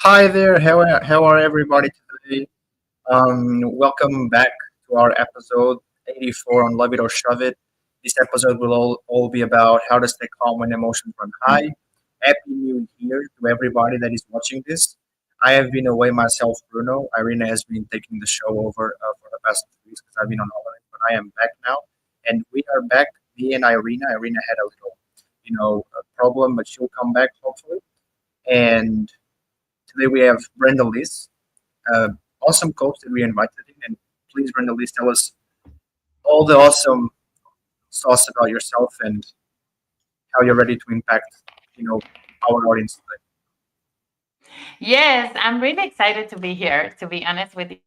Hi there, how are everybody today? Welcome back to our episode 84 on Love It or Shove It. This episode will all be about how to stay calm when emotions run high. Happy New Year to everybody that is watching this. I have been away myself, Bruno. Irina has been taking the show over for the past 2 weeks because I've been on holiday, but I am back now. And we are back, me and Irina. Irina had a little, a problem, but she'll come back hopefully. And today we have Brendaliz, awesome coach that we invited in. And please, Brendaliz, tell us all the awesome sauce about yourself and how you're ready to impact, our audience today. Yes, I'm really excited to be here, to be honest with you.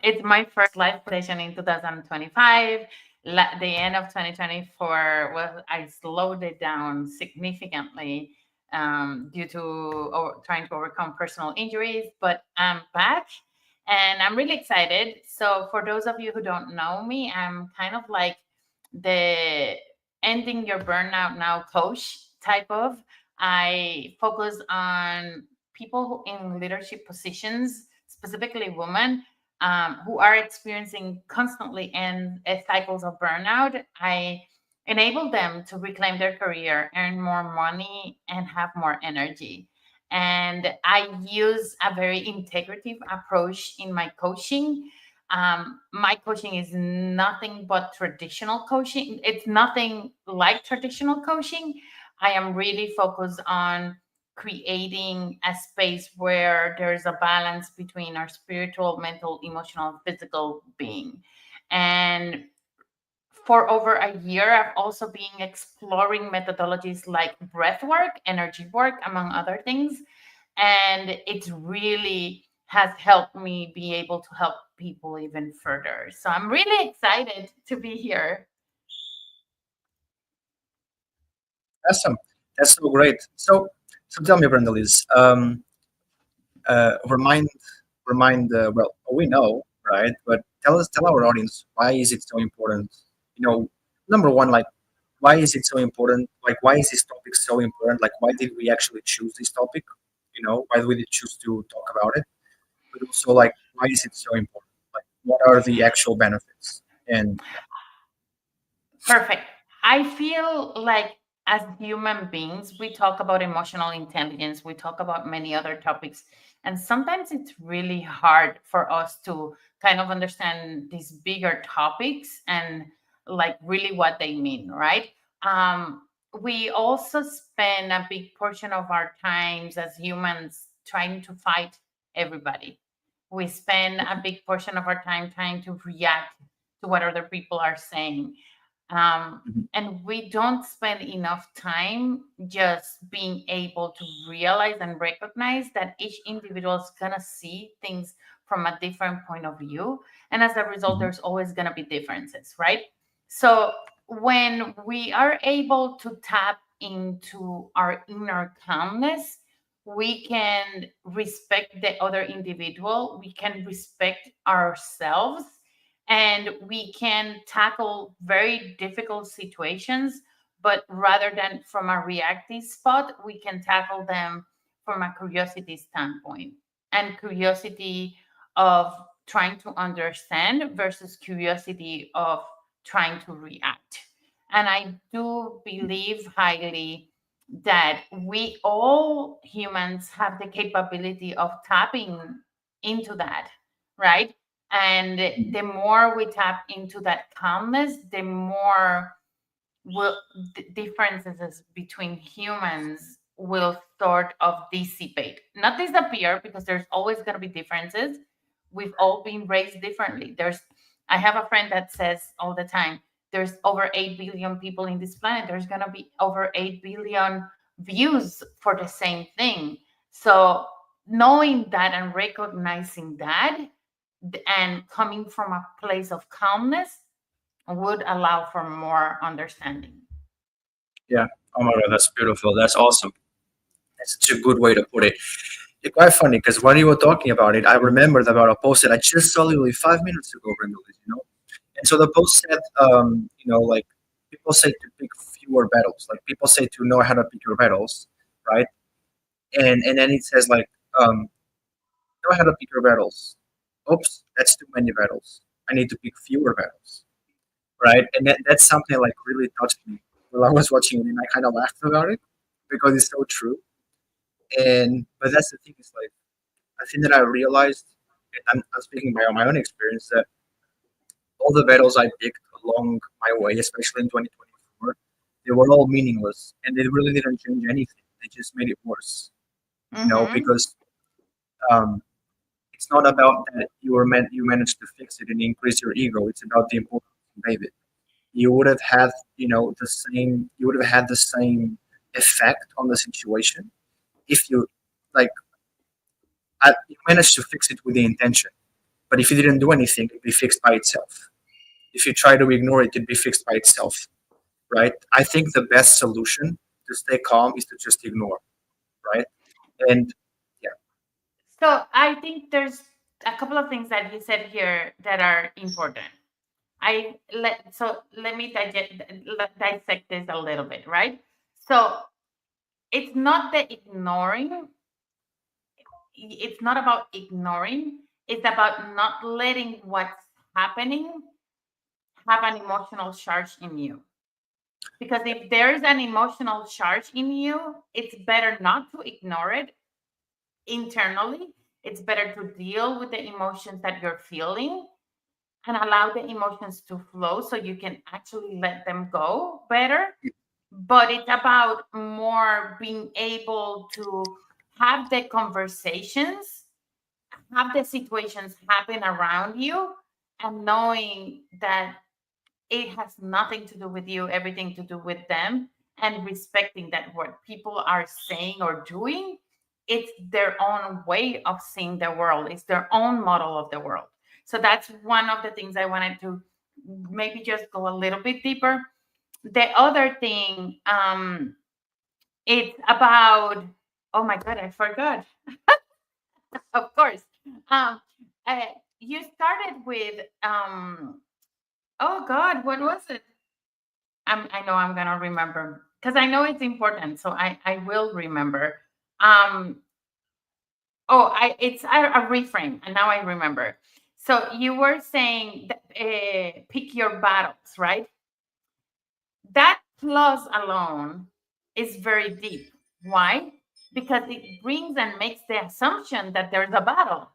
It's my first live presentation in 2025. The end of 2024 was I slowed it down significantly due to trying to overcome personal injuries, but I'm back and I'm really excited. So, for those of you who don't know me, I'm kind of like the ending your burnout now coach type of. I focus on people who in leadership positions, specifically women, who are experiencing constantly in cycles of burnout. I enable them to reclaim their career, earn more money, and have more energy. And I use a very integrative approach in my coaching. My coaching is nothing but traditional coaching. It's nothing like traditional coaching. I am really focused on creating a space where there's a balance between our spiritual, mental, emotional, physical being. And for over a year, I've also been exploring methodologies like breath work, energy work, among other things. And it really has helped me be able to help people even further. So I'm really excited to be here. Awesome. That's so great. So tell me, Brendaliz, remind, well, we know, right? But tell our audience, why is it so important? Number one, like, why is it so important? Like, why is this topic so important? Like, why did we actually choose this topic? Why did we choose to talk about it? But also, like, why is it so important? Like, what are the actual benefits? And Perfect. I feel like as human beings, we talk about emotional intelligence, we talk about many other topics, and sometimes it's really hard for us to kind of understand these bigger topics and like really what they mean, right? We also spend a big portion of our times as humans trying to fight everybody. We spend a big portion of our time trying to react to what other people are saying, Mhm. and we don't spend enough time just being able to realize and recognize that each individual is going to see things from a different point of view. And as a result, Mhm. there's always going to be differences, right? So when we are able to tap into our inner calmness, we can respect the other individual, we can respect ourselves, and we can tackle very difficult situations, but rather than from a reactive spot, we can tackle them from a curiosity standpoint, and curiosity of trying to understand versus curiosity of trying to react. And I do believe highly that we all humans have the capability of tapping into that, right? And Mhm. the more we tap into that calmness, the more will differences between humans will sort of dissipate, not disappear, because there's always going to be differences. We've all been raised differently. I have a friend that says all the time, there's over 8 billion people in this planet, there's going to be over 8 billion views for the same thing. So knowing that and recognizing that, and coming from a place of calmness, would allow for more understanding. Yeah. Oh my God, that's beautiful. That's awesome. That's such a good way to put it. It's quite funny because when you were talking about it, I remembered about a post that I just saw literally 5 minutes ago, Brendaliz. And so the post said, like, people say to pick fewer battles. Like, people say to know how to pick your battles, right? and then it says like, know how to pick your battles. Oops, that's too many battles. I need to pick fewer battles, right? And that's something like really touched me while I was watching it, and I kind of laughed about it because it's so true. And but that's the thing is like I think that I realized, and I'm speaking by my own experience, that all the battles I picked along my way, especially in 2024, they were all meaningless, and they really didn't change anything. They just made it worse, Mm-hmm. because um, it's not about that you managed to fix it and increase your ego. It's about the importance you gave it. You would have had, the same. You would have had the same effect on the situation if you like. You managed to fix it with the intention, but if you didn't do anything, it'd be fixed by itself. If you try to ignore it, it'd be fixed by itself, right? I think the best solution to stay calm is to just ignore, right? And yeah, So I think there's a couple of things that you said here that are important. Let me dissect this a little bit, right? So it's not the ignoring, it's not about ignoring, it's about not letting what's happening have an emotional charge in you. Because if there's an emotional charge in you, it's better not to ignore it internally. It's better to deal with the emotions that you're feeling and allow the emotions to flow so you can actually let them go better. But it's about more being able to have the conversations, have the situations happen around you, and knowing that it has nothing to do with you, everything to do with them, and respecting that what people are saying or doing, it's their own way of seeing the world, it's their own model of the world. So that's one of the things I wanted to maybe just go a little bit deeper. The other thing, it's about, oh my God, I forgot. Of course. Um, uh, you started with, oh God, what was it? I know I'm gonna remember because I know it's important, so I will remember. Um, it's a reframe, and now I remember. So you were saying that, pick your battles, right? That clause alone is very deep. Why? Because it brings and makes the assumption that there's a battle.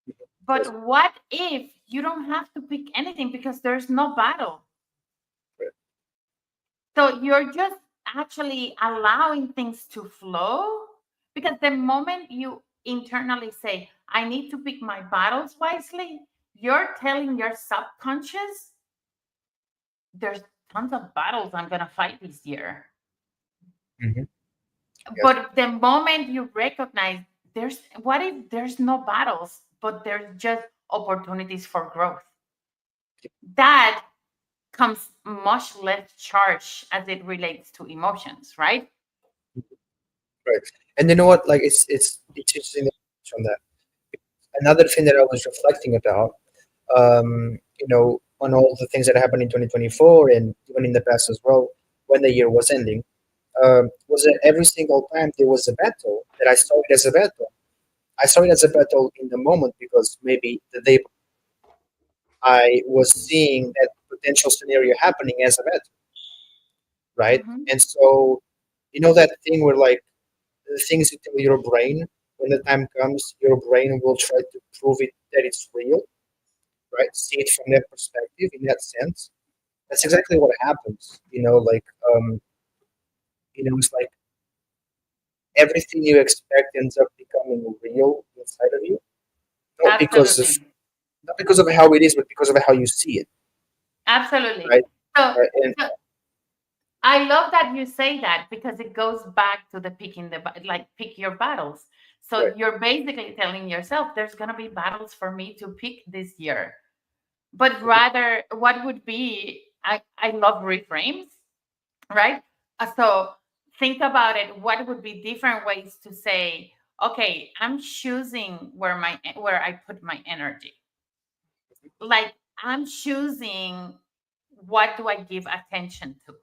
yes, But what if you don't have to pick anything because there's no battle? right. So you're just actually allowing things to flow because the moment you internally say, I need to pick my battles wisely, you're telling your subconscious, there's tons of battles I'm going to fight this year. Hmm. Yes. But the moment you recognize what if there's no battles, but there's just opportunities for growth? That comes much less charged as it relates to emotions, right? Right. And you know what? Like it's interesting that you touch on that. Another thing that I was reflecting about, on all the things that happened in 2024 and even in the past as well, when the year was ending, was that every single time there was a battle that I saw it as a battle. I saw it as a battle in the moment because maybe the day I was seeing that potential scenario happening as a battle, right? Mm-hmm. And so, that thing where like the things you tell your brain, when the time comes, your brain will try to prove it that it's real, right? See it from that perspective, in that sense. That's exactly what happens. Um, it's like everything you expect ends up becoming real inside of you, not because of Absolutely. not because of how it is, but because of how you see it, Absolutely. right? So, Right? And so I love that you say that because it goes back to the like pick your battles. So right, you're basically telling yourself there's going to be battles for me to pick this year. But mhm, rather, what would be, I love reframes, right? So think about it. What would be different ways to say, okay, I'm choosing where I put my energy. Like I'm choosing what do I give attention to.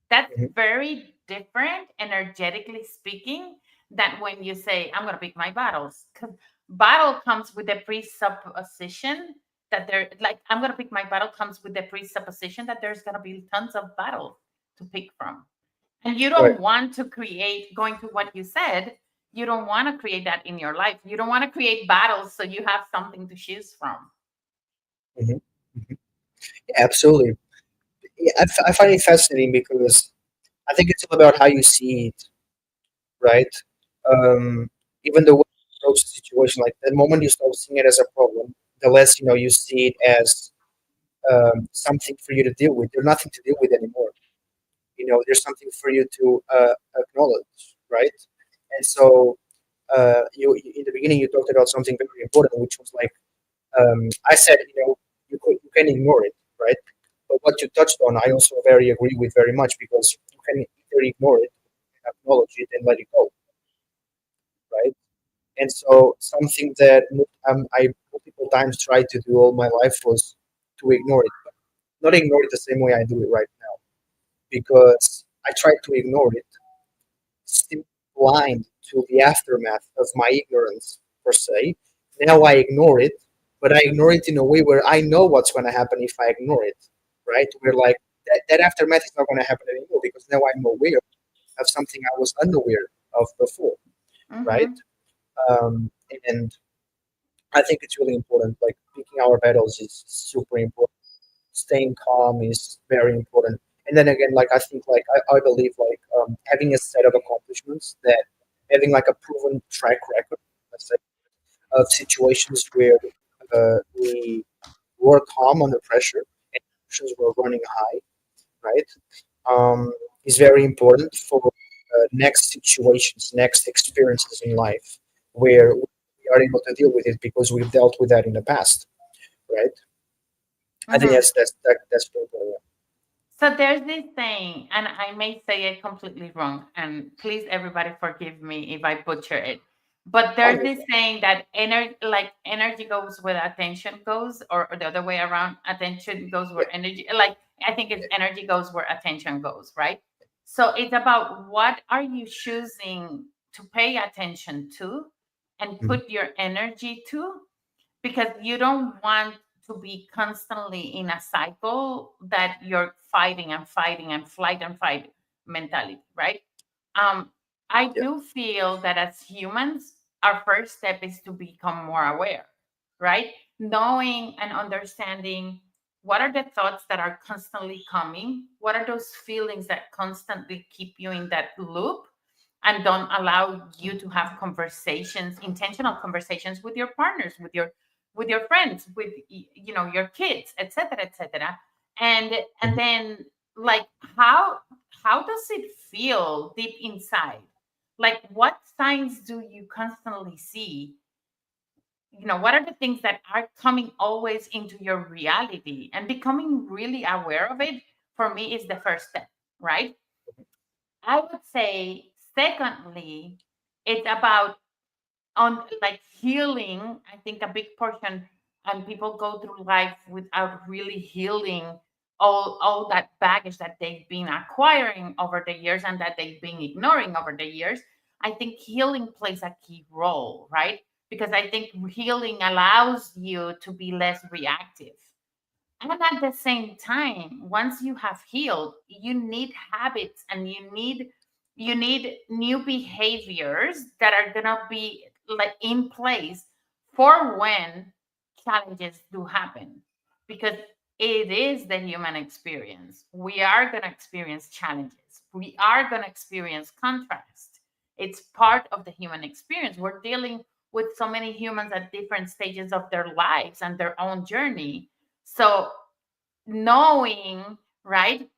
That's mhm, very different, energetically speaking, that when you say, I'm going to pick my battles. Because battle comes with the presupposition that there, like, I'm going to pick my battle comes with the presupposition that there's going to be tons of battles to pick from. And you Right. don't want to create, going to what you said, you don't want to create that in your life. You don't want to create battles so you have something to choose from. Hmm. Hmm. Absolutely. Yeah, I find it fascinating because I think it's all about how you see it, right? Um, Even the way you approach the situation, like the moment you start seeing it as a problem, the less you see it as something for you to deal with. There's nothing to deal with anymore. There's something for you to acknowledge, right? And so you in the beginning you talked about something very important, which was like I said, you can ignore it, right? But what you touched on, I also very agree with very much because you can either ignore it, acknowledge it, and let it go, right? And so something that I multiple times tried to do all my life was to ignore it, but not ignore it the same way I do it right now, because I tried to ignore it, still blind to the aftermath of my ignorance per se. Now I ignore it, but I ignore it in a way where I know what's going to happen if I ignore it, right? Where like that aftermath is not going to happen anymore because now I'm aware of something I was unaware of before, right? Mm-hmm. And I think it's really important. Like picking our battles is super important. Staying calm is very important. And then again, like I think, like I believe, like having a set of accomplishments that having like a proven track record, let's say, of situations where we were calm under pressure and emotions were running high, right? Is very important for next situations, next experiences in life where we are able to deal with it because we've dealt with that in the past, right? I think Mm-hmm. that's very important. So there's this saying, and I may say it completely wrong, and please everybody forgive me if I butcher it. But Oh, there's you're this saying that energy goes where attention goes, or the other way around, attention goes yeah. where energy. Like I think it's energy goes where attention goes, right? So it's about what are you choosing to pay attention to, and Mhm. put your energy to, because you don't want to be constantly in a cycle that you're fighting and fighting and flight and fight mentality, right? um I Yeah. do feel that as humans our first step is to become more aware, right? Knowing and understanding what are the thoughts that are constantly coming, what are those feelings that constantly keep you in that loop and don't allow you to have conversations, intentional conversations with your partners, with your friends, with your kids, etc., etc. And Mhm. then, like, how does it feel deep inside? Like, what signs do you constantly see? What are the things that are coming always into your reality, and becoming really aware of it for me is the first step, right? I would say secondly, it's about on like healing. I think a big portion, and people go through life without really healing all that baggage that they've been acquiring over the years and that they've been ignoring over the years. I think healing plays a key role, right? Because I think healing allows you to be less reactive. And at the same time, once you have healed, you need habits, and you need new behaviors that are going to be like in place for when challenges do happen, because it is the human experience. We are going to experience challenges, we are going to experience contrast. It's part of the human experience. We're dealing with so many humans at different stages of their lives and their own journey. So knowing, right,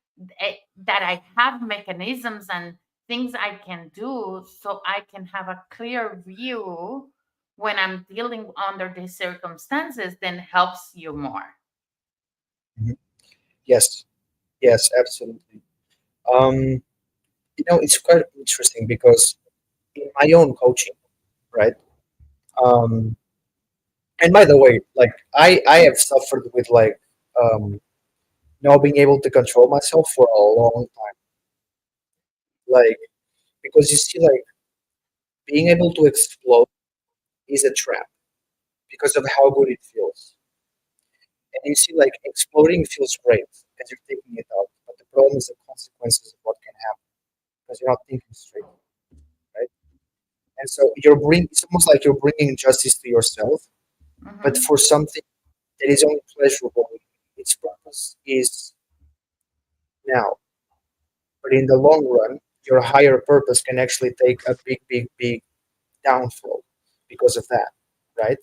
that I have mechanisms and things I can do so I can have a clear view when I'm dealing under these circumstances, then helps you more. Mhm. Yes, yes, absolutely. Um, it's quite interesting because in my own coaching, right? Um, and by the way, like I have suffered with like not being able to control myself for a long time, like because you see, like being able to explode is a trap because of how good it feels. And you see, like exploding feels great because you're taking it out, but the problem is the consequences of what can happen because you're not thinking straight, right? And so it's almost like you're bringing justice to yourself, but Hmm. for something that is only pleasurable. Its purpose is now, but in the long run, your higher purpose can actually take a big, big, big downfall because of that, right?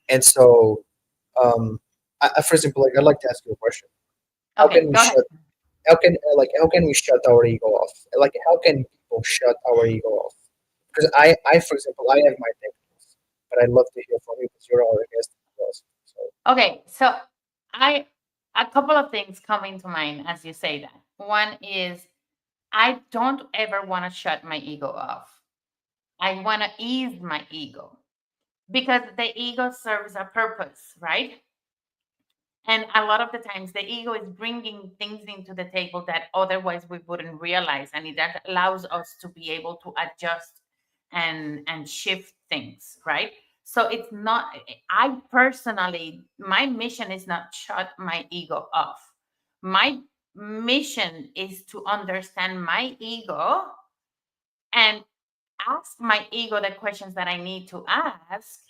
And so, for example, like I'd like to ask you a question: How Okay, can we go ahead. shut? How can we shut our ego off? Like how can people shut our ego off? Because for example, I have my techniques, but I'd love to hear from you because you're our guest as well. So, Okay, so I a couple of things coming to mind as you say that. One is I don't ever want to shut my ego off. I want to ease my ego because the ego serves a purpose, right? And a lot of the times, the ego is bringing things into the table that otherwise we wouldn't realize, and that allows us to be able to adjust and shift things, right? So it's not. I personally, my mission is not shut my ego off. My mission is to understand my ego and ask my ego the questions that I need to ask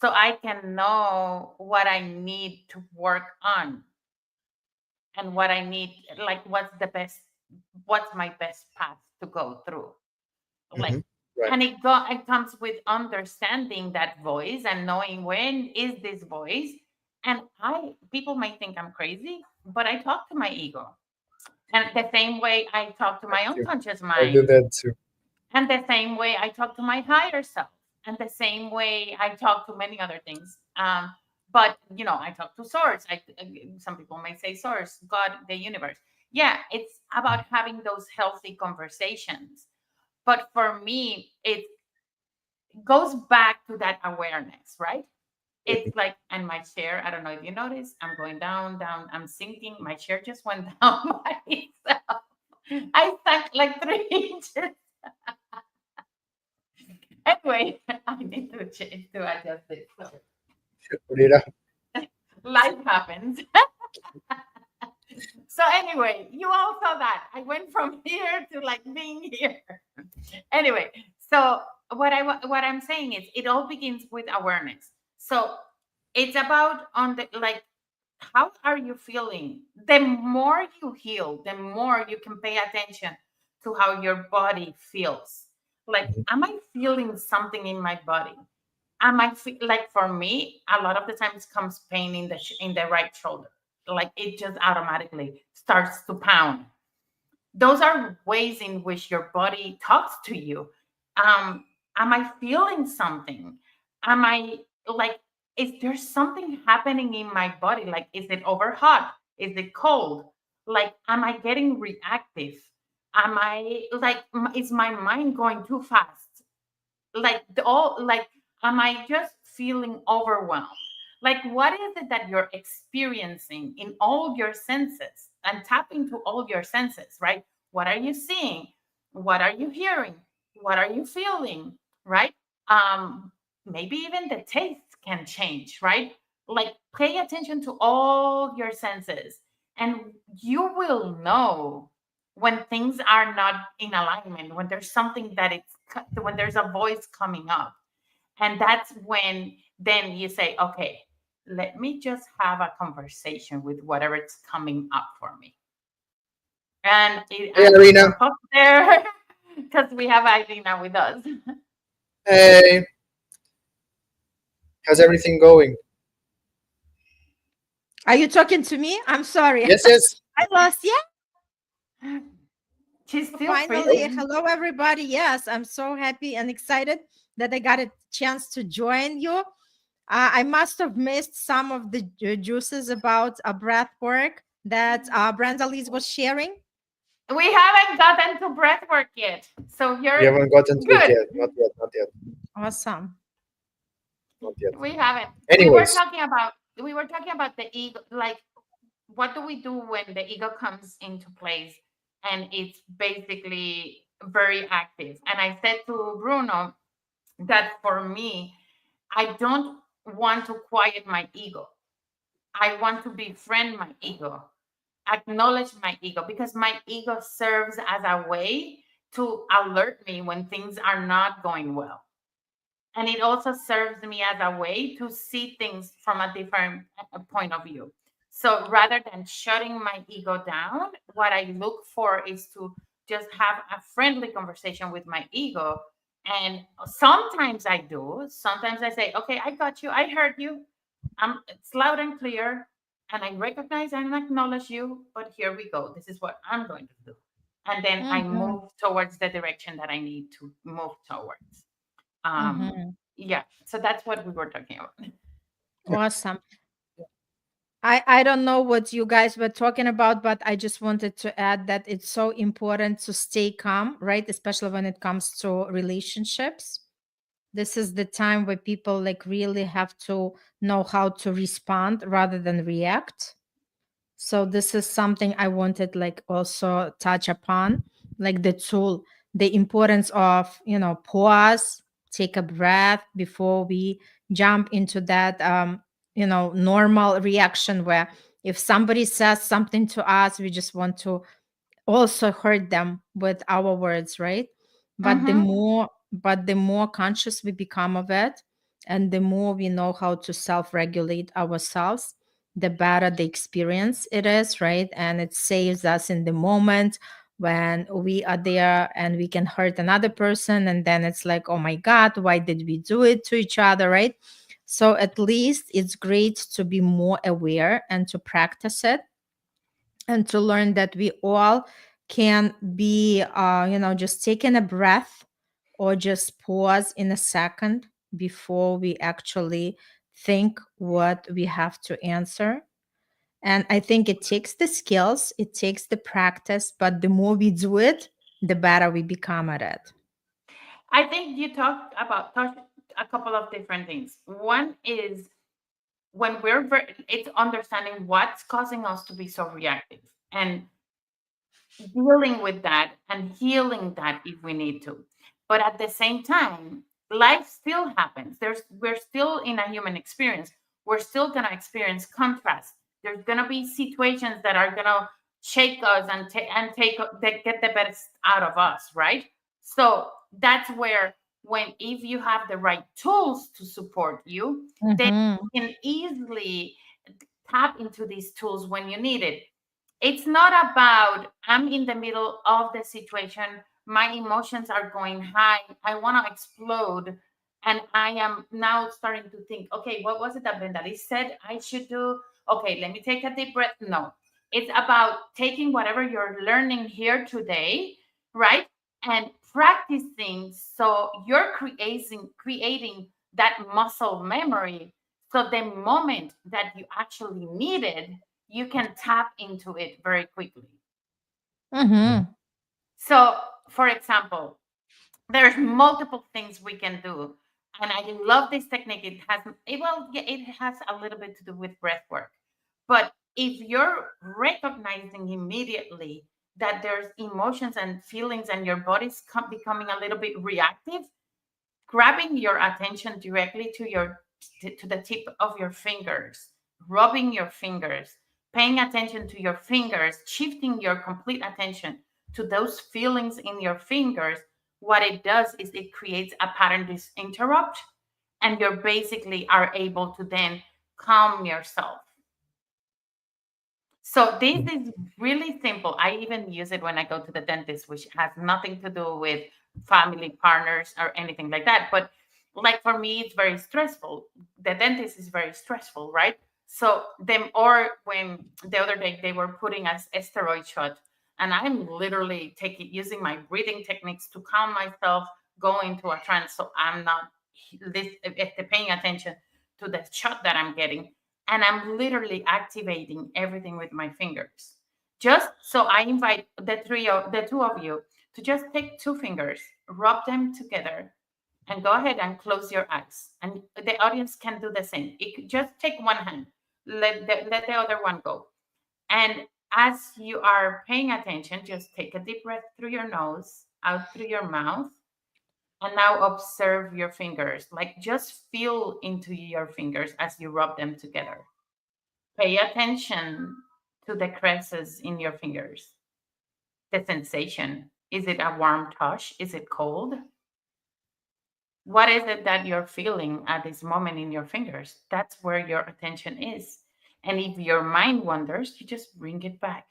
so I can know what I need to work on and what I need, like what's my best path to go through. Like, hmm right. and it comes with understanding that voice and knowing when is this voice. And people might think I'm crazy, but I talk to my ego. And the same way I talk to I my do. unconscious I do mind. that too. And the same way I talk to my higher self. And the same way I talk to many other things. But I talk to source. Some people may say source, God, the universe. Yeah, it's about having those healthy conversations. But for me, it goes back to that awareness, right? Mhm. It's like, and my chair, I don't know if you notice, I'm going down, down, I'm sinking. My chair just went down by itself. I sank like 3 inches. Anyway, I need to change to adjust it. So Rita, life happens. So anyway, you all saw that. I went from here to like being here. Anyway, so what I'm saying is it all begins with awareness. So it's about on the like how are you feeling? The more you heal, the more you can pay attention to how your body feels. Like, Mhm. am I feeling something in my body? Am I like for me, a lot of the times comes pain in in the right shoulder. Like it just automatically starts to pound. Those are ways in which your body talks to you. um am I feeling something? Am I like, is there something happening in my body? Like, is it over hot? Is it cold? Like, am I getting reactive? Am I like, is my mind going too fast? Like the all like, am I just feeling overwhelmed? Like, what is it that you're experiencing in all your senses? And tap into all your senses, right? What are you seeing? What are you hearing? What are you feeling? Right? Maybe even the taste can change, right? Like, pay attention to all your senses and you will know when things are not in alignment, when there's something that when there's a voice coming up. And that's when then you say, okay, let me just have a conversation with whatever it's coming up for me. And Hey, and put Arena. your post there because we have Irina with us. Hey, how's everything going? Are you talking to me? I'm sorry. Yes, yes. I lost. Yeah, She's still finally. freezing. Hello, everybody. Yes, I'm so happy and excited that I got a chance to join you. I must have missed some of the juices about breath work that Brendaliz was sharing. We haven't gotten to breath work yet. So We you're haven't gotten to it good. yet. Not yet. Not yet. Awesome. Not yet. We haven't. Anyways, We were talking about the ego, like what do we do when the ego comes into place and it's basically very active. And I said to Bruno that for me, I don't want to quiet my ego. I want to befriend my ego, acknowledge my ego, because my ego serves as a way to alert me when things are not going well. And it also serves me as a way to see things from a different point of view. So rather than shutting my ego down, what I look for is to just have a friendly conversation with my ego. And sometimes I do. Sometimes I say, okay, I got you. I heard you. It's loud and clear. And I recognize and acknowledge you. But here we go. This is what I'm going to do. And then I Mhm. move towards the direction that I need to move towards. Mhm. Yeah, so that's what we were talking about. Awesome. I don't know what you guys were talking about, but I just wanted to add that it's so important to stay calm, right? Especially when it comes to relationships. This is the time where people like really have to know how to respond rather than react. So this is something I wanted like also touch upon, like the tool, the importance of, pause, take a breath before we jump into that normal reaction where if somebody says something to us, we just want to also hurt them with our words, right? but the Mm-hmm. more but the more conscious we become of it, and the more we know how to self-regulate ourselves, the better the experience it is, right? And it saves us in the moment when we are there and we can hurt another person, and then it's like, oh my god, why did we do it to each other, right? So at least it's great to be more aware and to practice it, and to learn that we all can be just taking a breath or just pause in a second before we actually think what we have to answer. And I think it takes the skills, it takes the practice, but the more we do it, the better we become at it. I think you touched a couple of different things. One is when it's understanding what's causing us to be so reactive and dealing with that and healing that if we need to. But at the same time, life still happens. We're still in a human experience. We're still gonna experience contrast. There's gonna be situations that are gonna shake us and get the best out of us, right? So that's where when if you have the right tools to support you, then Mm-hmm. you can easily tap into these tools when you need it. It's not about I'm in the middle of the situation, my emotions are going high, I want to explode, and I am now starting to think, okay, what was it that Brendaliz said I should do? Okay, let me take a deep breath. No, it's about taking whatever you're learning here today, right, and practicing, so you're creating that muscle memory, so the moment that you actually need it, you can tap into it very quickly. Mm-hmm. So, for example, there's multiple things we can do, and I love this technique. It has a little bit to do with breath work, but if you're recognizing immediately that there's emotions and feelings and your body's becoming a little bit reactive, grabbing your attention directly to the tip of your fingers, rubbing your fingers, paying attention to your fingers, shifting your complete attention to those feelings in your fingers, what it does is it creates a pattern interrupt, and you're basically are able to then calm yourself. So this is really simple. I even use it when I go to the dentist, which has nothing to do with family partners or anything like that. But like for me, it's very stressful. The dentist is very stressful, right? So them or when the other day they were putting us a steroid shot, and I'm literally taking using my breathing techniques to calm myself, go into a trance, so I'm not paying attention to the shot that I'm getting, and I'm literally activating everything with my fingers. Just so I invite the two of you to just take two fingers, rub them together, and go ahead and close your eyes. And the audience can do the same. Just take one hand, let the other one go. And as you are paying attention, just take a deep breath through your nose out through your mouth. And now observe your fingers. Like just feel into your fingers as you rub them together. Pay attention to the creases in your fingers. The sensation. Is it a warm touch? Is it cold? What is it that you're feeling at this moment in your fingers? That's where your attention is. And if your mind wanders, you just bring it back.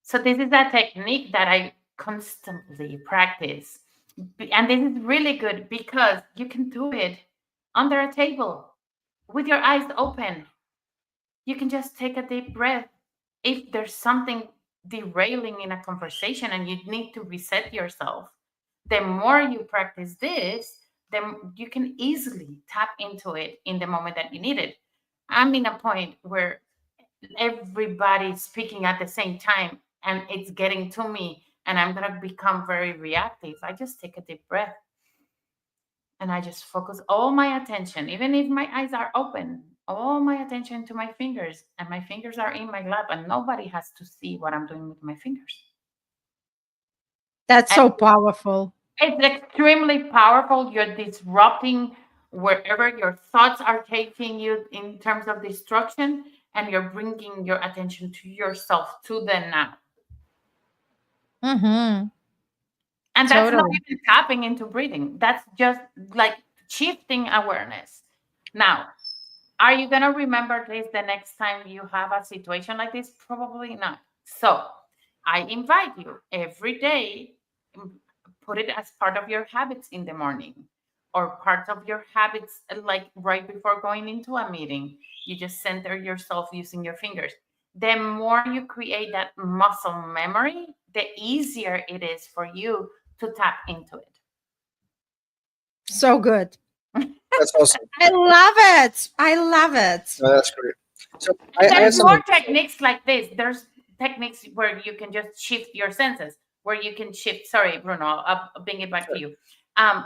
So this is a technique that I constantly practice. And this is really good because you can do it under a table with your eyes open. You can just take a deep breath. If there's something derailing in a conversation and you need to reset yourself, the more you practice this, then you can easily tap into it in the moment that you need it. I'm in a point where everybody's speaking at the same time and it's getting to me and I'm going to become very reactive. I just take a deep breath and I just focus all my attention, even if my eyes are open, all my attention to my fingers, and my fingers are in my lap and nobody has to see what I'm doing with my fingers. That's And so powerful. it's extremely powerful. You're disrupting wherever your thoughts are taking you in terms of destruction, and you're bringing your attention to yourself, to the now. Mm-hmm. And that's not Totally. even tapping into breathing. That's just like shifting awareness. Now, are you going to remember this the next time you have a situation like this? Probably not. So, I invite you every day, put it as part of your habits in the morning or part of your habits, like right before going into a meeting. You just center yourself using your fingers. The more you create that muscle memory, the easier it is for you to tap into it. So good. That's awesome. I love it. I love it. No, that's great. So I had There's more something to say. techniques like this. There's techniques where you can just shift your senses, where you can shift. Sorry, Bruno, I'll bring it back Sure. to you.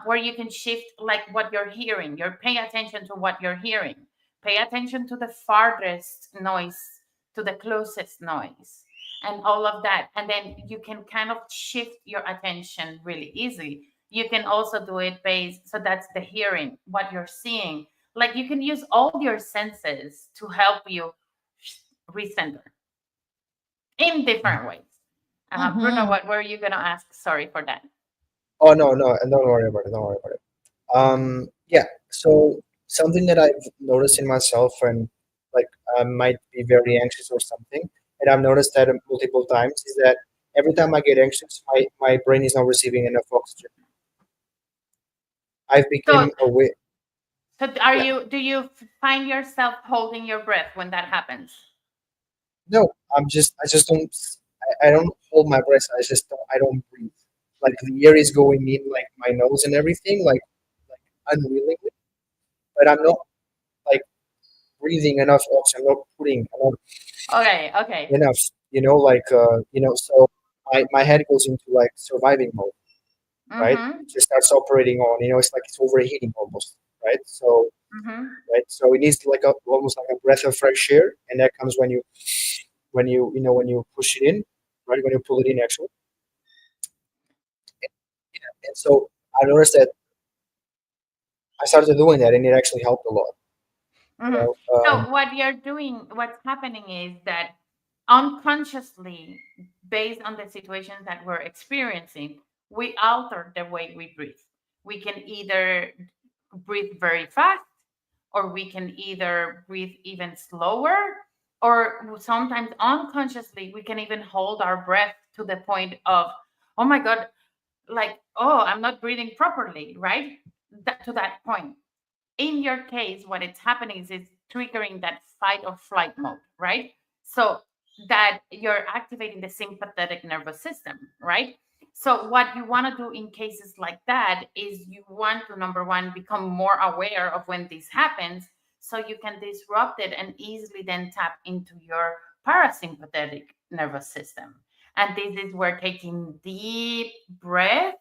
Where you can shift like what you're hearing. You're paying attention to what you're hearing. Pay attention to the farthest noise, to the closest noise, and all of that. And then you can kind of shift your attention really easily. You can also do it based. So that's the hearing, what you're seeing. Like you can use all your senses to help you recenter in different ways. Bruno, Mm-hmm. what were you going to ask? Sorry for that. Oh no, no, and don't worry about it. Don't worry about it. Yeah. So something that I've noticed in myself, and like I might be very anxious or something, and I've noticed that multiple times, is that every time I get anxious, my brain is not receiving enough oxygen. I've So, become aware. so are Yeah. you? Do you find yourself holding your breath when that happens? No, I just don't. I don't hold my breath. I don't breathe. Like the air is going in like my nose and everything, like unwillingly, but I'm not like breathing enough oxygen. I'm not putting enough Okay, okay. enough, so my head goes into like surviving mode, right? Mm-hmm. It just starts operating on, it's like it's overheating almost, right? So, Mm-hmm. right, so it needs like a almost like a breath of fresh air, and that comes when you push it in, right? When you pull it in, actually. And so I noticed that I started doing that, and it actually helped a lot, you Mm-hmm. know. So what you're doing, what's happening is that unconsciously, based on the situations that we're experiencing, we alter the way we breathe. We can either breathe very fast, or we can either breathe even slower, or sometimes unconsciously, we can even hold our breath to the point of, oh my God, like, oh, I'm not breathing properly, right? To that point. In your case, what it's happening is it's triggering that fight or flight mode, right? So that you're activating the sympathetic nervous system, right? So what you want to do in cases like that is you want to, number one, become more aware of when this happens so you can disrupt it and easily then tap into your parasympathetic nervous system. And this is where taking deep breaths,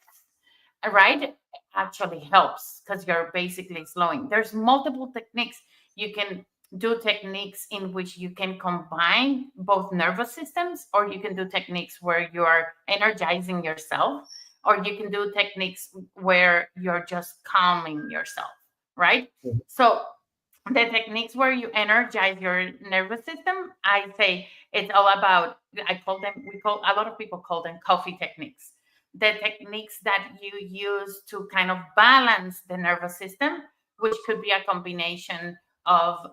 right, actually helps because you're basically slowing. There's multiple techniques. You can do techniques in which you can combine both nervous systems, or you can do techniques where you're energizing yourself, or you can do techniques where you're just calming yourself, right? Mhm. So the techniques where you energize your nervous system, I say it's all about, I call them, we call, a lot of people call them coffee techniques. The techniques that you use to kind of balance the nervous system, which could be a combination of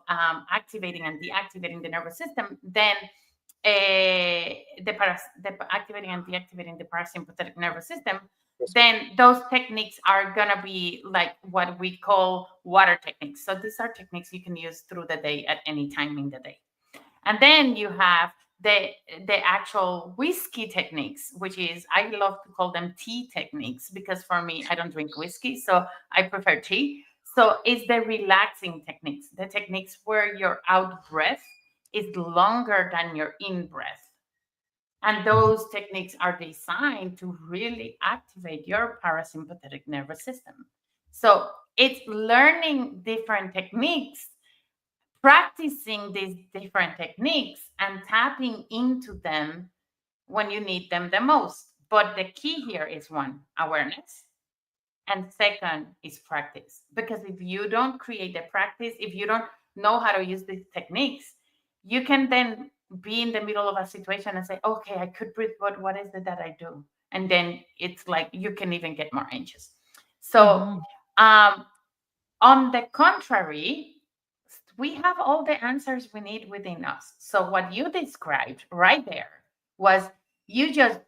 activating and deactivating the nervous system, then the activating and deactivating the parasympathetic nervous system, Yes. then those techniques are gonna be like what we call water techniques. So these are techniques you can use through the day at any time in the day. And then you have the actual whiskey techniques, which is, I love to call them tea techniques, because for me, I don't drink whiskey, so I prefer tea. So it's the relaxing techniques, the techniques where your out breath is longer than your in breath. And Mhm. those techniques are designed to really activate your parasympathetic nervous system. So it's learning different techniques, practicing these different techniques, and tapping into them when you need them the most. But the key here is one, awareness, and second is practice. Because if you don't create the practice, if you don't know how to use these techniques, you can then be in the middle of a situation and say, okay, I could breathe, but what is it that I do? And then it's like you can even get more anxious. So, Mhm. um, on the contrary, we have all the answers we need within us. So, what you described right there was, you just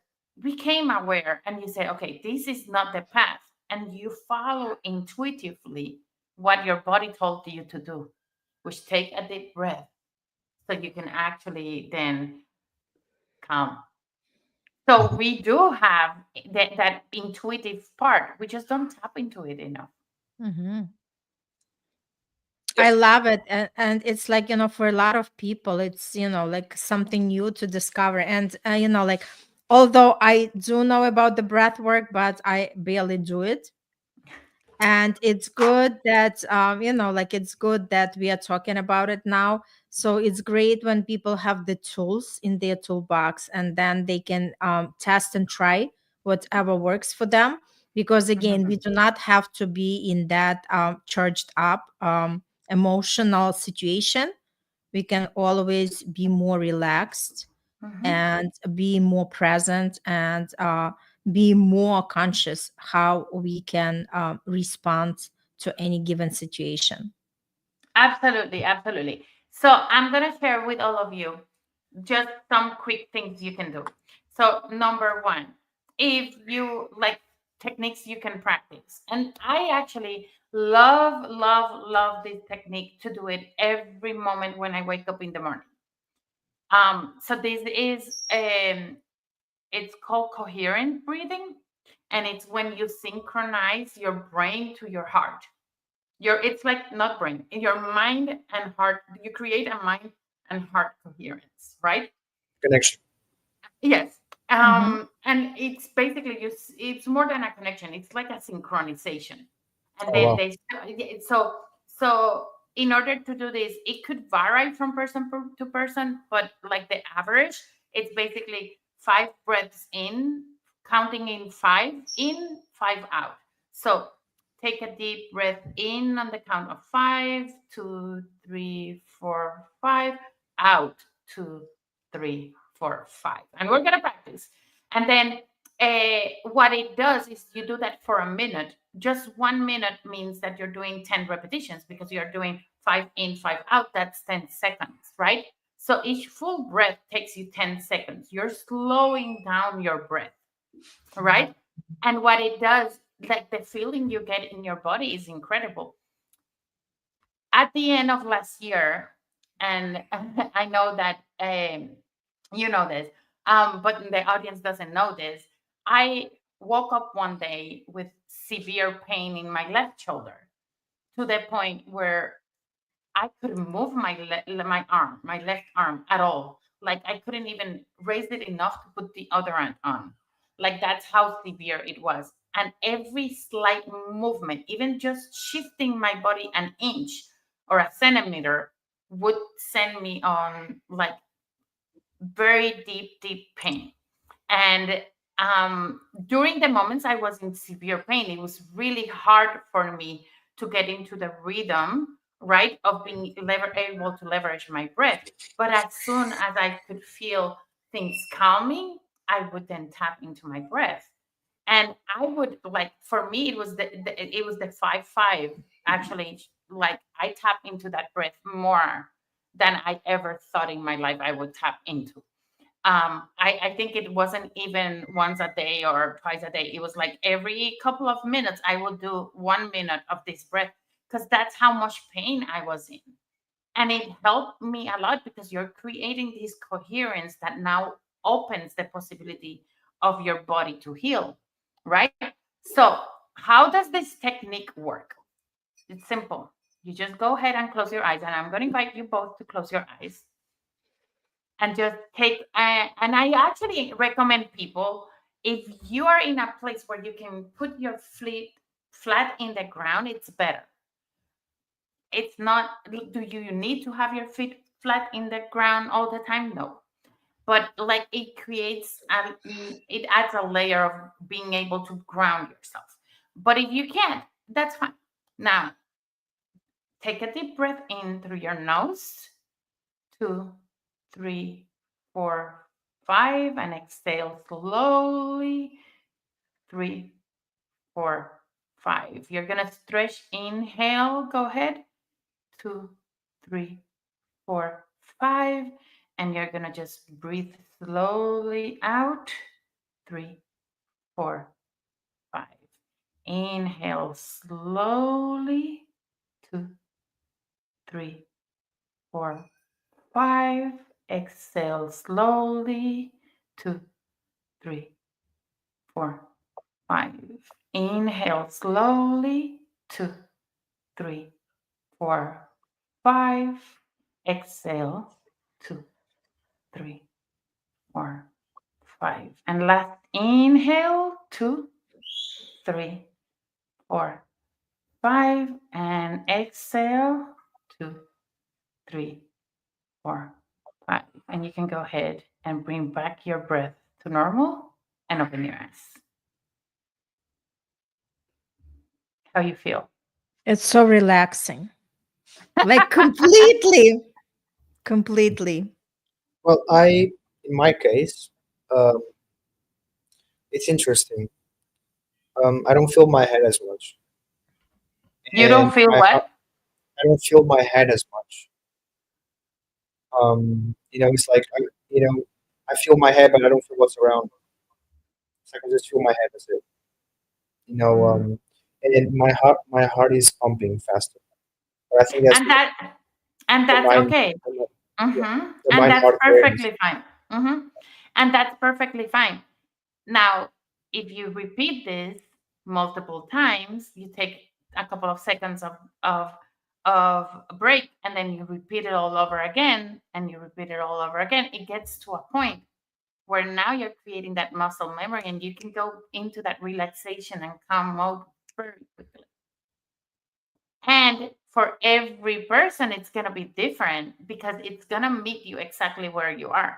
became aware and you say, okay, this is not the path. And you follow intuitively what your body told you to do, which take a deep breath so you can actually then calm. So, Mhm. we do have that intuitive part. We just don't tap into it enough. Mhm. I Yes. love it. And it's like, for a lot of people, it's, like something new to discover. And, like, although I do know about the breath work, but I barely do it. And it's good that, like, it's good that we are talking about it now. So it's great when people have the tools in their toolbox, and then they can test and try whatever works for them. Because again, we Mhm. do not have to be in that charged up emotional situation. We can always be more relaxed Mhm. and be more present, and be more conscious how we can respond to any given situation. Absolutely, absolutely. So I'm going to share with all of you just some quick things you can do. So, number one, if you like techniques you can practice, and I actually love, love, love this technique to do it every moment when I wake up in the morning. So this is it's called coherent breathing, and it's when you synchronize your brain to your heart. It's like not brain, in your mind and heart. You create a mind and heart coherence, right? Connection. Yes. Mm-hmm. And it's basically it's more than a connection. It's like a synchronization. And Oh then wow. they so in order to do this, it could vary from person to person, but like the average, it's basically 5 breaths in, counting in five in, five out. So take a deep breath in on the count of five, 2, 3, 4, 5, out, 2, 3, 4, 5. And we're gonna practice. And then what it does is you do that for a minute. Just 1 minute means that you're doing 10 repetitions, because you're doing five in, five out. That's 10 seconds, right? So each full breath takes you 10 seconds. You're slowing down your breath, right? And what it does, like the feeling you get in your body is incredible. At the end of last year, and I know that you know this, but the audience doesn't know this. I woke up one day with severe pain in my left shoulder, to the point where I couldn't move my arm, my left arm at all. Like I couldn't even raise it enough to put the other hand on. Like that's how severe it was. And every slight movement, even just shifting my body an inch or a centimeter, would send me on like very deep pain. And during the moments I was in severe pain, it was really hard for me to get into the rhythm, right, of being able to leverage my breath. But as soon as I could feel things calming, I would then tap into my breath. And I would like, for me, it was the 5-5. Actually, like I tap into that breath more than I ever thought in my life I would tap into. I think it wasn't even once a day or twice a day. It was like every couple of minutes, I would do 1 minute of this breath because that's how much pain I was in. And it helped me a lot because you're creating this coherence that now opens the possibility of your body to heal, right? So, how does this technique work? It's simple. You just go ahead and close your eyes. And I'm going to invite you both to close your eyes and just take and I actually recommend people, if you are in a place where you can put your feet flat in the ground, it's better. It's not, do you need to have your feet flat in the ground all the time? No, but like it creates it adds a layer of being able to ground yourself. But if you can't, that's fine. Now take a deep breath in through your nose, 2, 3, 4, 5, and exhale slowly, 3, 4, 5. You're gonna stretch. Inhale, go ahead, 2, 3, 4, 5, and you're gonna just breathe slowly out, 3, 4, 5. Inhale slowly, 2, 3, 4, 5. Exhale slowly, 2, 3, 4, 5. Inhale slowly, 2, 3, 4, 5. Exhale, 2, 3, 4, 5. And last inhale, 2, 3, 4, 5. And exhale, 2, 3, 4, 5. And you can go ahead and bring back your breath to normal and open your eyes. How you feel? It's so relaxing. Like completely, completely. Well, in my case, um, it's interesting. I don't feel my head as much, You don't and feel what? I don't feel my head as much. It's like I feel my head, but I don't feel what's around. It's like I just feel my head. That's it. You know, Mm. um, and my heart is pumping faster. But I think that's And that and the that's mind, okay. the, mi- yeah, the And mind that's heart awareness. perfectly fine. And that's perfectly fine. Now, if you repeat this multiple times, you take a couple of seconds of a break, and then you repeat it all over again, and you repeat it all over again. It gets to a point where now you're creating that muscle memory, and you can go into that relaxation and calm mode very quickly. And for every person, it's going to be different because it's going to meet you exactly where you are.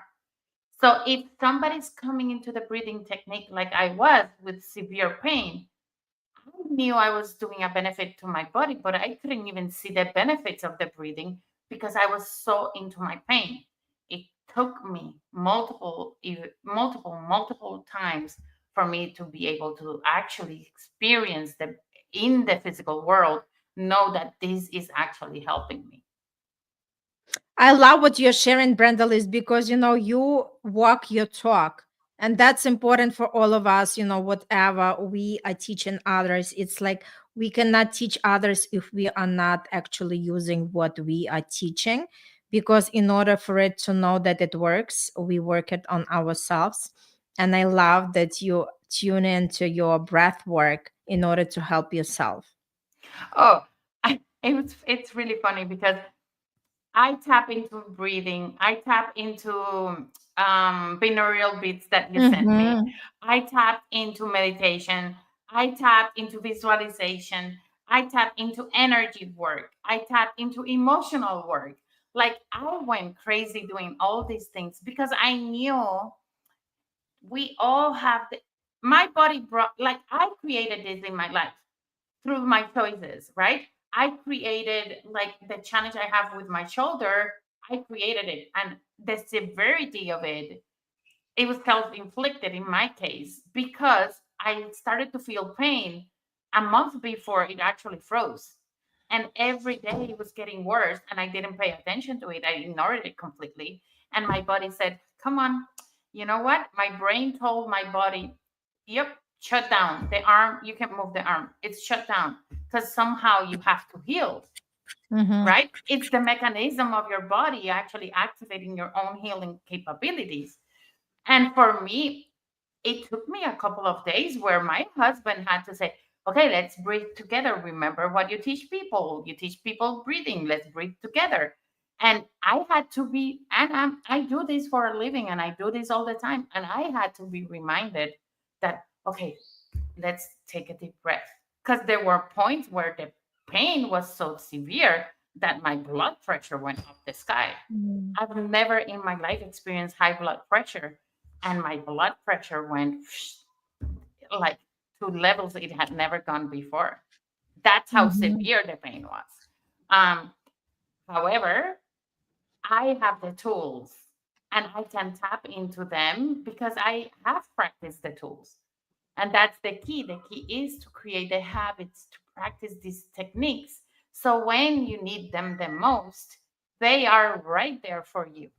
So if somebody's coming into the breathing technique like I was with severe pain, I knew I was doing a benefit to my body, but I couldn't even see the benefits of the breathing because I was so into my pain. It took me multiple times for me to be able to actually experience the in the physical world, know that this is actually helping me. I love what you're sharing, Brendaliz, because you walk your talk. And that's important for all of us, whatever we are teaching others. It's like we cannot teach others if we are not actually using what we are teaching. Because in order for it to know that it works, we work it on ourselves. And I love that you tune into your breath work in order to help yourself. Oh, it's really funny because I tap into breathing. I tap into binaural beats that you sent me. Mhm. I tap into meditation. I tap into visualization. I tap into energy work. I tap into emotional work. Like I went crazy doing all these things because I knew we all have my body brought, like I created this in my life through my choices, right? I created like the challenge I have with my shoulder, I created it. And the severity of it was self-inflicted in my case because I started to feel pain a month before it actually froze. And every day it was getting worse and I didn't pay attention to it. I ignored it completely. And my body said, come on, you know what? My brain told my body, yep, shut down. The arm, you can move the arm. It's shut down because somehow you have to heal, Mhm. right? It's the mechanism of your body actually activating your own healing capabilities. And for me, it took me a couple of days where my husband had to say, okay, let's breathe together. Remember what you teach people. You teach people breathing. Let's breathe together. And I had to be, and I do this for a living and I do this all the time. And I had to be reminded that, okay, let's take a deep breath. Because there were points where the pain was so severe that my blood pressure went up the sky. Mhm. I've never in my life experienced high blood pressure, and my blood pressure went like to levels it had never gone before. That's how Mhm. severe the pain was. Um, However, I have the tools and I can tap into them because I have practiced the tools. And that's the key. The key is to create the habits to practice these techniques. So when you need them the most, they are right there for you.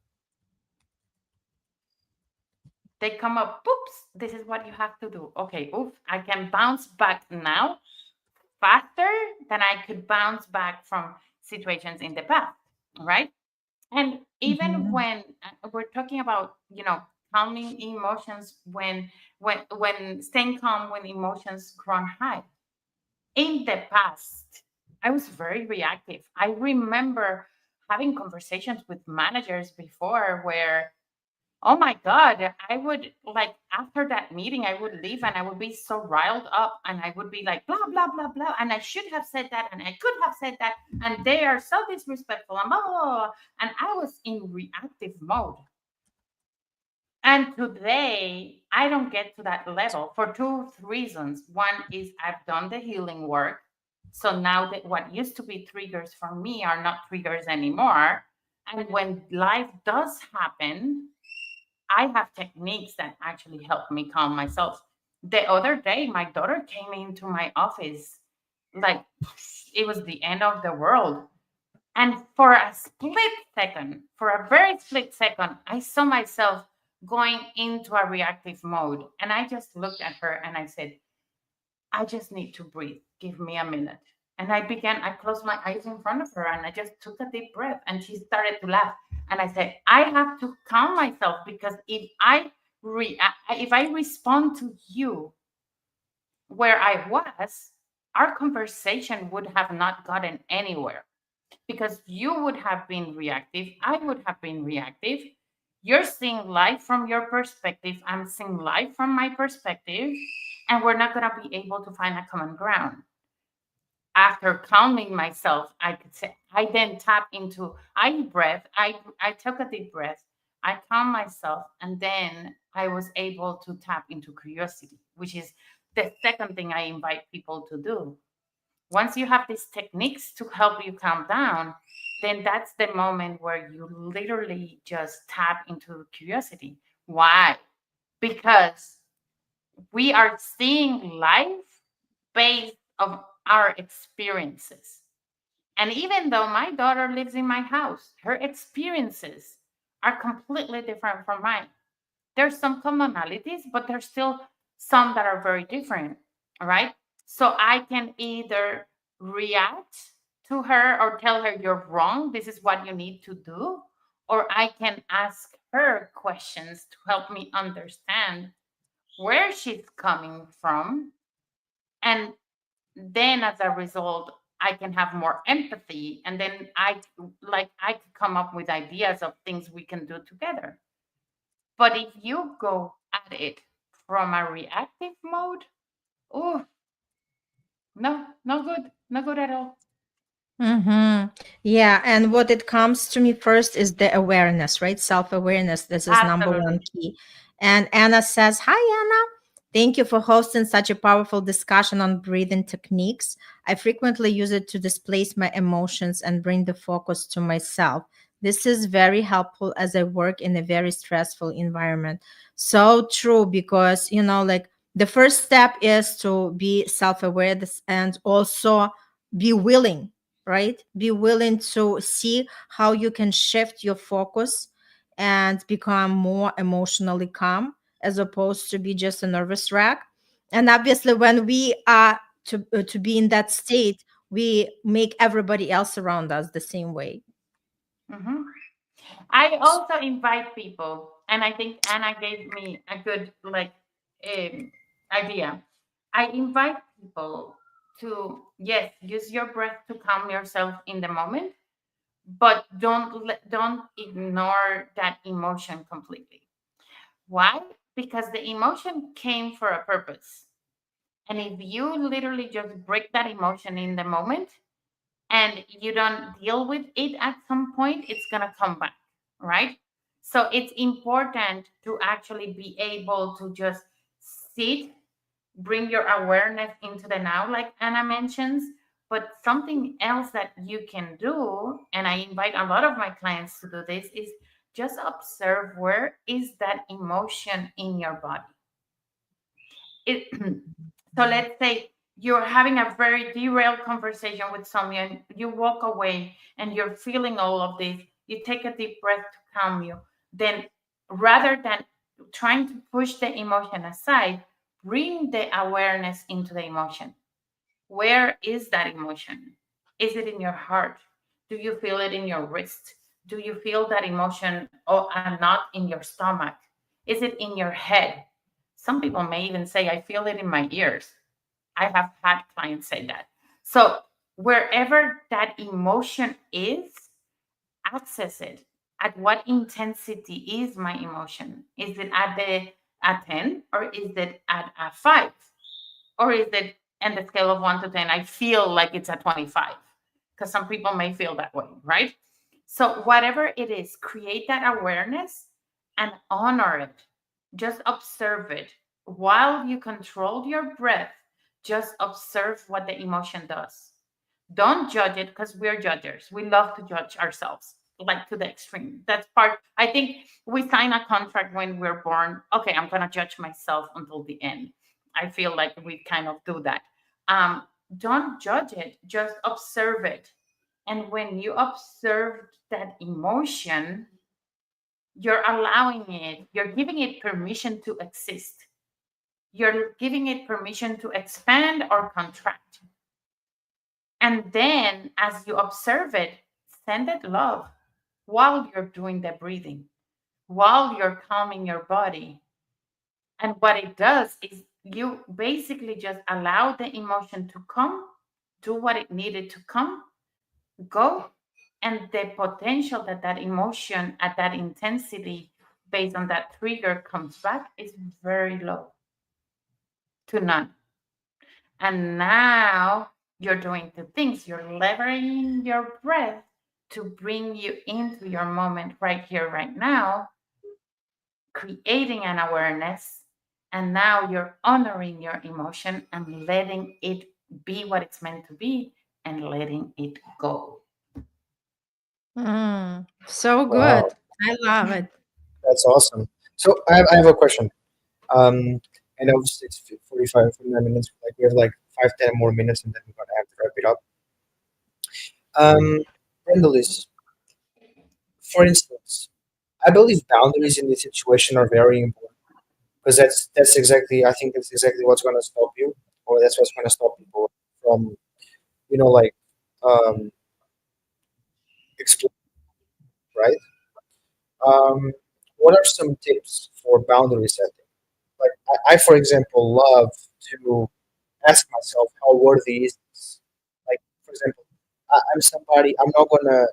They come up, oops, this is what you have to do. Okay, oof, I can bounce back now faster than I could bounce back from situations in the past, right? And even Mhm. when we're talking about, calming emotions when staying calm when emotions run high. In the past, I was very reactive. I remember having conversations with managers before where, oh my God, I would like after that meeting, I would leave and I would be so riled up and I would be like, blah, blah, blah, blah. And I should have said that and I could have said that. And they are so disrespectful and blah, blah, blah, blah. And I was in reactive mode. And today, I don't get to that level for two reasons. One is I've done the healing work. So now that what used to be triggers for me are not triggers anymore. And when life does happen, I have techniques that actually help me calm myself. The other day, my daughter came into my office like it was the end of the world. And for a split second, for a very split second, I saw myself going into a reactive mode. And I just looked at her and I said, I just need to breathe. Give me a minute. And I closed my eyes in front of her and I just took a deep breath and she started to laugh. And I said, I have to calm myself because if I respond to you where I was, our conversation would have not gotten anywhere because you would have been reactive. I would have been reactive. You're seeing life from your perspective. I'm seeing life from my perspective. And we're not going to be able to find a common ground. After calming myself, I could say, I then tap into, I took a deep breath, I calmed myself, and then I was able to tap into curiosity, which is the second thing I invite people to do. Once you have these techniques to help you calm down, then that's the moment where you literally just tap into curiosity. Why? Because we are seeing life based on our experiences. And even though my daughter lives in my house, her experiences are completely different from mine. There's some commonalities, but there's still some that are very different, right? So I can either react to her or tell her you're wrong, this is what you need to do, or I can ask her questions to help me understand where she's coming from. And then as a result, I can have more empathy. And then I could come up with ideas of things we can do together. But if you go at it from a reactive mode, oh, no, no good, no good at all. Mm-hmm. Yeah, and what it comes to me first is the awareness, right? Self-awareness. This is number one Absolutely. key. And Anna says, "Hi, Anna. Thank you for hosting such a powerful discussion on breathing techniques. I frequently use it to displace my emotions and bring the focus to myself. This is very helpful as I work in a very stressful environment." So true, because like the first step is to be self-aware and also be willing, right? Be willing to see how you can shift your focus and become more emotionally calm as opposed to be just a nervous wreck. And obviously, when we are to be in that state, we make everybody else around us the same way. Mhm. I also invite people, and I think Anna gave me a good um, idea. I invite people to, yes, use your breath to calm yourself in the moment, but don't ignore that emotion completely. Why? Because the emotion came for a purpose, and if you literally just break that emotion in the moment and you don't deal with it at some point, it's going to come back, right? So it's important to actually be able to just sit, bring your awareness into the now, like Anna mentions. But something else that you can do, and I invite a lot of my clients to do this, is just observe where is that emotion in your body. It, so let's say you're having a very derailed conversation with someone, you walk away and you're feeling all of this, you take a deep breath to calm you. Then rather than trying to push the emotion aside, bring the awareness into the emotion. Where is that emotion? Is it in your heart? Do you feel it in your wrist? Do you feel that emotion or not in your stomach? Is it in your head? Some people may even say, I feel it in my ears. I have had clients say that. So, wherever that emotion is, access it. At what intensity is my emotion? Is it at the at 10 or is it at a 5? Or is it in the scale of 1 to 10? I feel like it's a 25 because some people may feel that way, right? So, whatever it is, create that awareness and honor it. Just observe it. While you control your breath, just observe what the emotion does. Don't judge it because we're judges. We love to judge ourselves, like to the extreme. That's part, I think we sign a contract when we're born. Okay, I'm going to judge myself until the end. I feel like we kind of do that. Um, don't judge it, just observe it. And when you observe that emotion, you're allowing it, you're giving it permission to exist. You're giving it permission to expand or contract. And then as you observe it, send it love while you're doing the breathing, while you're calming your body. And what it does is you basically just allow the emotion to come, do what it needed to come, go, and the potential that that emotion at that intensity based on that trigger comes back is very low to none. And now you're doing two things. You're leveraging your breath to bring you into your moment right here, right now, creating an awareness. And now you're honoring your emotion and letting it be what it's meant to be and letting it go. So good. Wow, I love it. that's awesome. So I have a question. I know it's 45, 49 minutes. Like we have like 5, 10 more minutes, and then we're gonna have to wrap it up. Um, Brendaliz, for instance, I believe boundaries in this situation are very important because that's exactly, I think that's exactly what's gonna stop you, or that's what's gonna stop people from like um exploring, right? What are some tips for boundary setting? Like for example, love to ask myself how worthy is this. Like for example, I'm somebody. I'm not gonna.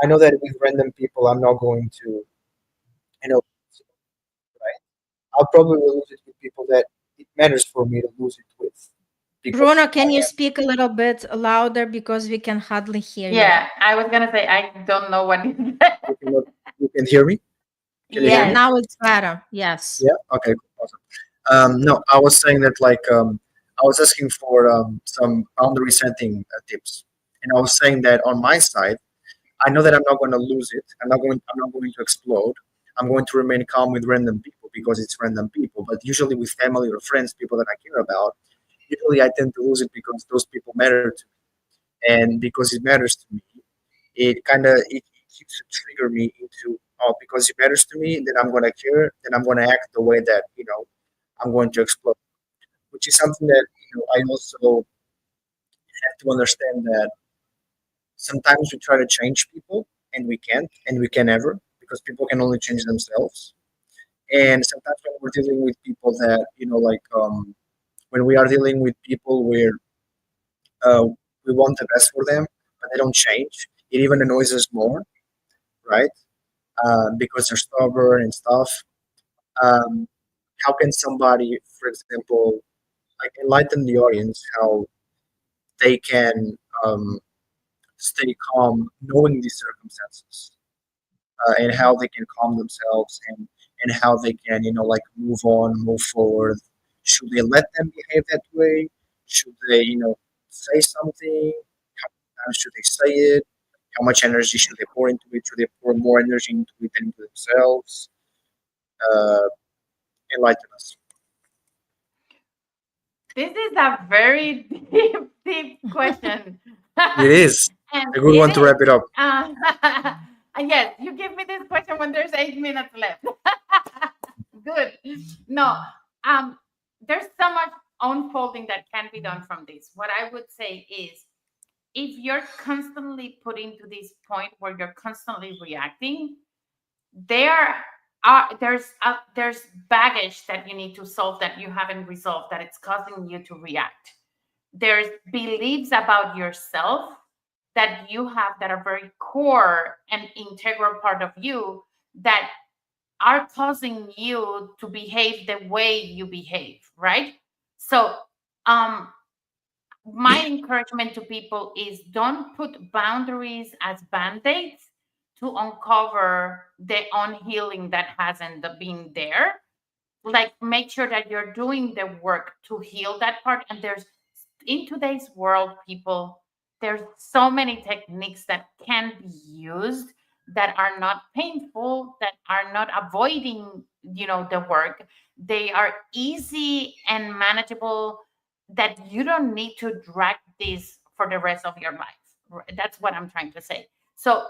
I know that with random people, I'm not going to. Right? I'll probably lose it with people that it matters for me to lose it with. because Bruno, can you speak a little bit louder because we can hardly hear you? Yeah, I was gonna say I don't know what is you cannot, you can hear me. Can you hear Yeah, me? Yes. now it's better. Yes. Yeah. Okay. Cool. Awesome. No, I was saying that I was asking for some boundary setting tips, and I was saying that on my side, I know that I'm not going to lose it. I'm not going to explode. I'm going to remain calm with random people because it's random people. But usually with family or friends, people that I care about, usually I tend to lose it because those people matter to me, and because it matters to me, it keeps to trigger me into, oh, because it matters to me, then I'm going to care, then I'm going to act the way that I'm going to explode, which is something that I also have to understand that sometimes we try to change people and we can't, and we can never, because people can only change themselves. And sometimes when we're dealing with people that when we are dealing with people where uh, we want the best for them but they don't change, it even annoys us more, right? Because they're stubborn and stuff. um, how can somebody, for example, like enlighten the audience how they can stay calm knowing these circumstances, and how they can calm themselves, and how they can move on, move forward. Should they let them behave that way? Should they say something? How many times should they say it? How much energy should they pour into it? Should they pour more energy into it than into themselves? uh, Enlighten us. This is a very deep question. It is And a good it one to is. wrap it up. Uh, yes, you give me this question when there's 8 minutes left. Good. No, um, there's so much unfolding that can be done from this. What I would say is if you're constantly putting to this point where you're constantly reacting, there there's baggage that you need to solve that you haven't resolved that it's causing you to react. There's beliefs about yourself that you have that are very core and integral part of you that are causing you to behave the way you behave, right? So um my encouragement to people is don't put boundaries as band-aids to uncover the unhealing that hasn't been there. Like make sure that you're doing the work to heal that part. And there's in today's world, people, there's so many techniques that can be used that are not painful, that are not avoiding the work. They are easy and manageable, that you don't need to drag this for the rest of your life. That's what I'm trying to say. So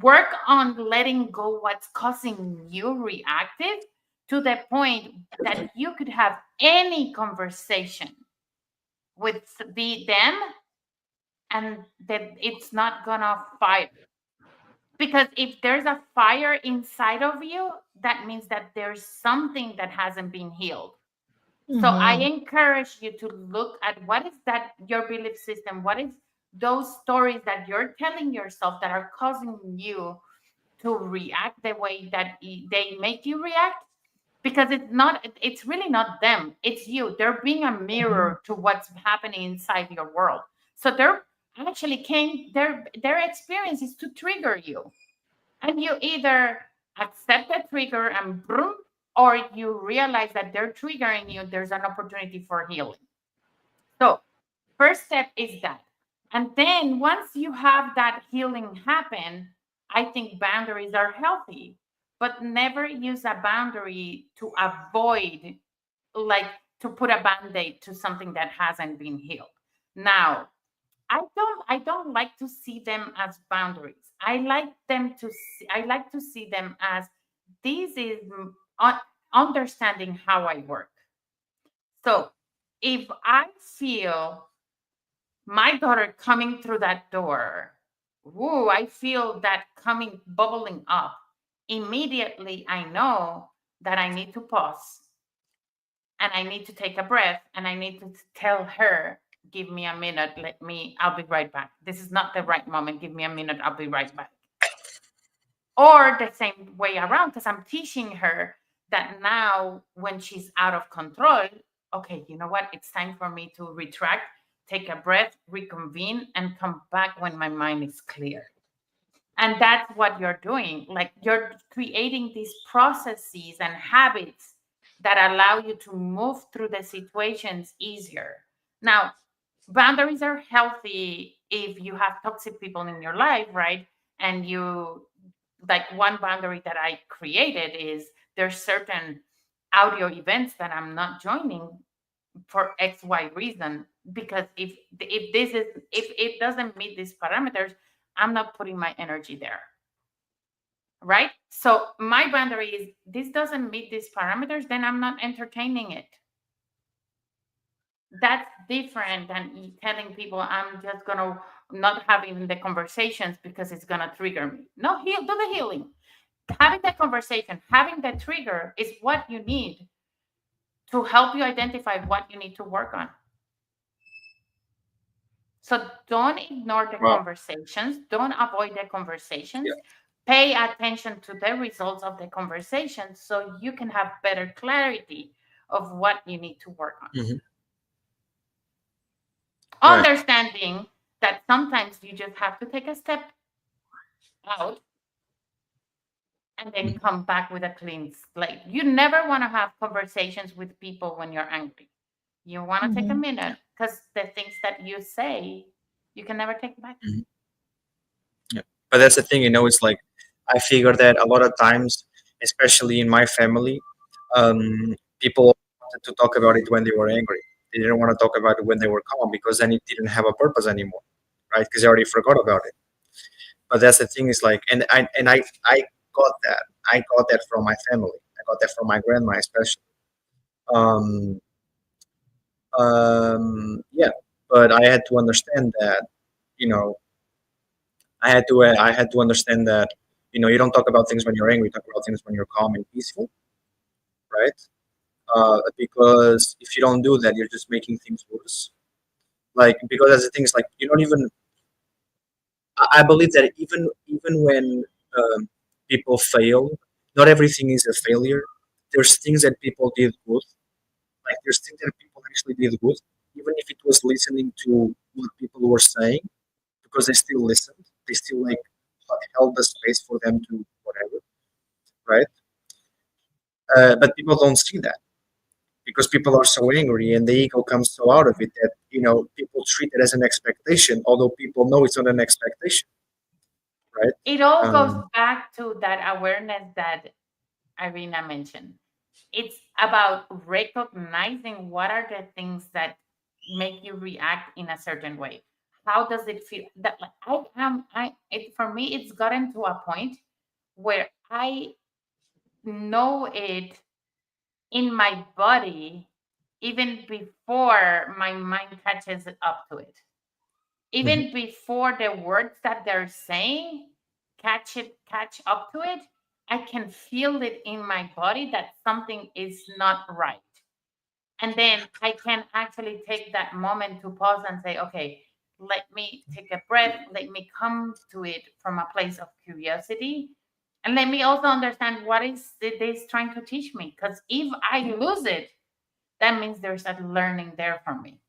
work on letting go what's causing you reactive to the point that you could have any conversation with them and that it's not gonna fire. Because if there's a fire inside of you, that means that there's something that hasn't been healed. So I Mhm. encourage you to look at what is that your belief system, what is those stories that you're telling yourself that are causing you to react the way that they make you react, because it's really not them, it's you. They're being a Mhm. mirror to what's happening inside your world. So they're actually came their experience is to trigger you, and you either accept the trigger and boom, or you realize that they're triggering you, there's an opportunity for healing. So first step is that. And then once you have that healing happen, I think boundaries are healthy, but never use a boundary to avoid, like to put a band-aid to something that hasn't been healed. Now, I don't like to see them as boundaries. I like to see them as this is understanding how I work. So if I feel my daughter coming through that door, woo, I feel that coming bubbling up. Immediately, I know that I need to pause and I need to take a breath and I need to tell her, give me a minute, I'll be right back. This is not the right moment. Give me a minute, I'll be right back. Or the same way around, because I'm teaching her that now when she's out of control, okay, you know what? It's time for me to retract, take a breath, reconvene, and come back when my mind is clear. And that's what you're doing. Like you're creating these processes and habits that allow you to move through the situations easier. Now, boundaries are healthy if you have toxic people in your life, right? And you, like, one boundary that I created is there's certain audio events that I'm not joining for XY reason, because if it doesn't meet these parameters, I'm not putting my energy there. Right? So my boundary is, this doesn't meet these parameters, then I'm not entertaining it. That's different than telling people I'm just gonna not having the conversations because it's gonna trigger me. No, do the healing. Having that conversation, having that trigger is what you need to help you identify what you need to work on. So don't ignore the Wow. conversations, don't avoid the conversations. Yeah. Pay attention to the results of the conversation so you can have better clarity of what you need to work on. Hmm. Right. Understanding that sometimes you just have to take a step out and then Mhm. come back with a clean slate. You never want to have conversations with people when you're angry. You want to take a Mhm. minute because the things that you say, you can never take back. Mhm. Yeah. But that's the thing, it's like I figure that a lot of times, especially in my family, people wanted to talk about it when they were angry. They didn't want to talk about it when they were calm because then it didn't have a purpose anymore, right? Because they already forgot about it. But that's the thing is like, and I got that. I got that from my family. I got that from my grandma, especially. Um, yeah, but I had to understand that, you know, I had to understand that, you don't talk about things when you're angry. You talk about things when you're calm and peaceful, right? Because if you don't do that, you're just making things worse. Like because as the thing is like you don't even. I believe that even when people fail, not everything is a failure. There's things that people did good. Like there's things that people actually did good, even if it was listening to what people were saying, because they still listened. They still like held the space for them to whatever, right? But people don't see that because people are so angry and the ego comes so out of it that people treat it as an expectation, although people know it's not an expectation, right? It all goes Um, back to that awareness that Irina mentioned. It's about recognizing what are the things that make you react in a certain way. How does it feel? That, like, for me, it's gotten to a point where I know it in my body even before my mind catches up to it. mhm, Even before the words that they're saying catch up to it, I can feel it in my body that something is not right. And then I can actually take that moment to pause and say, okay, let me take a breath, let me come to it from a place of curiosity, and let me also understand what is this trying to teach me, because if I lose it, that means there's a learning there for me.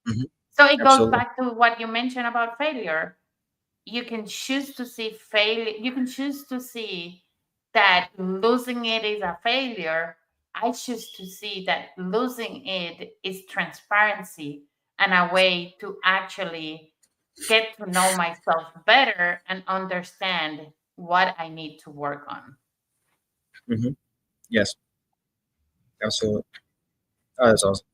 mhm, So it goes absolutely. back to what you mentioned about failure. You can choose to see failure, you can choose to see that losing it is a failure. I choose to see that losing it is transparency and a way to actually get to know myself better and understand what I need to work on. Hmm. Yes, absolutely. Oh, that's awesome.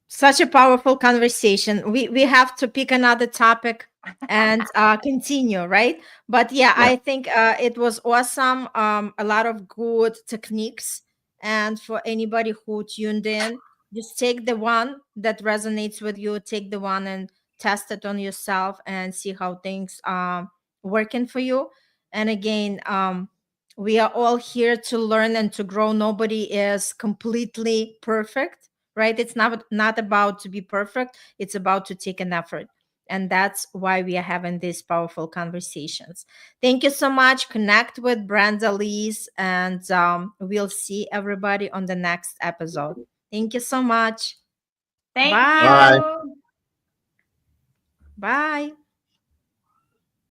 Such a powerful conversation. We have to pick another topic and continue, right? But yeah, Yeah. I think it was awesome. A lot of good techniques, and for anybody who tuned in, just take the one that resonates with you, take the one and test it on yourself and see how things are working for you. And again, we are all here to learn and to grow. Nobody is completely perfect, right? It's not about to be perfect, it's about to take an effort, and that's why we are having these powerful conversations. Thank you so much. Connect with Brendaliz, and we'll see everybody on the next episode. Thank you so much. Thank Bye. Bye. you. Bye.